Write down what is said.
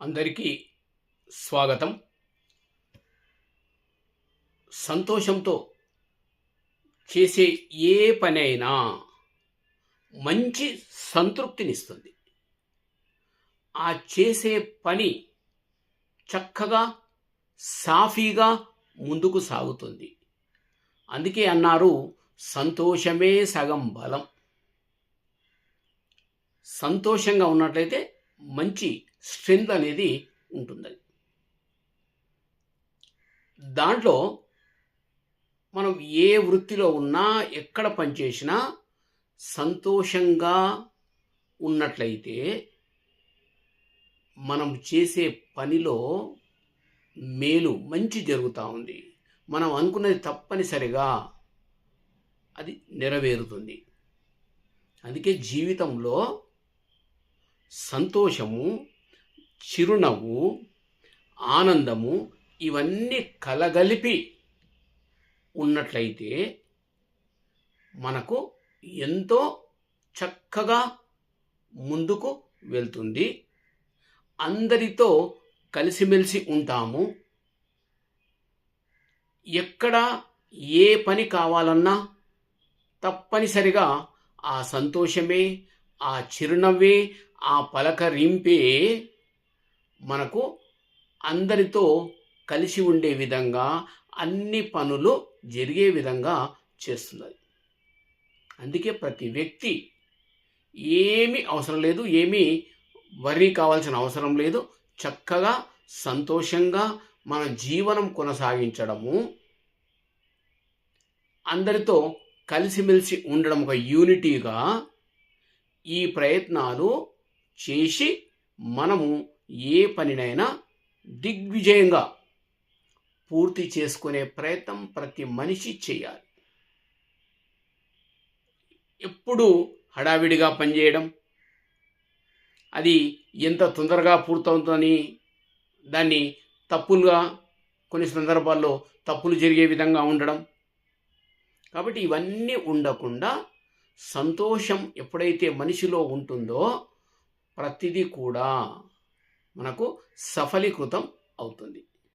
అందరికీ స్వాగతం. సంతోషంతో చేసే ఏ పని అయినా మంచి సంతృప్తినిస్తుంది. ఆ చేసే పని చక్కగా సాఫీగా ముందుకు సాగుతుంది. అందుకే అన్నారు, సంతోషమే సగం బలం. సంతోషంగా ఉన్నట్లయితే మంచి స్ట్రెంగ్త్ అనేది ఉంటుంది. దాంట్లో మనం ఏ వృత్తిలో ఉన్నా, ఎక్కడ పనిచేసినా సంతోషంగా ఉన్నట్లయితే మనం చేసే పనిలో మేలు మంచి జరుగుతూ ఉంది. మనం అనుకున్నది తప్పనిసరిగా అది నెరవేరుతుంది. అందుకే జీవితంలో సంతోషము, చిరునవ్వు, ఆనందము ఇవన్నీ కలగలిపి ఉన్నట్లయితే మనకు ఎంతో చక్కగా ముందుకు వెళ్తుంది. అందరితో కలిసిమెలిసి ఉంటాము. ఎక్కడ ఏ పని కావాలన్నా తప్పనిసరిగా ఆ సంతోషమే, ఆ చిరునవ్వే, ఆ పలకరింపే మనకు అందరితో కలిసి ఉండే విధంగా, అన్ని పనులు జరిగే విధంగా చేస్తున్నది. అందుకే ప్రతి వ్యక్తి ఏమీ అవసరం లేదు, ఏమీ వర్రీ కావాల్సిన అవసరం లేదు. చక్కగా సంతోషంగా మన జీవనం కొనసాగించడము, అందరితో కలిసిమెలిసి ఉండడం, ఒక యూనిటీగా ఈ ప్రయత్నాలు చేసి మనము ఏ పనినైనా దిగ్విజయంగా పూర్తి చేసుకునే ప్రయత్నం ప్రతి మనిషి చేయాలి. ఎప్పుడు హడావిడిగా పనిచేయడం, అది ఎంత తొందరగా పూర్తవుతుందని దాన్ని తప్పులుగా, కొన్ని సందర్భాల్లో తప్పులు జరిగే విధంగా ఉండడం. కాబట్టి ఇవన్నీ ఉండకుండా సంతోషం ఎప్పుడైతే మనిషిలో ఉంటుందో ప్రతిదీ కూడా మనకు సఫలీకృతం అవుతుంది.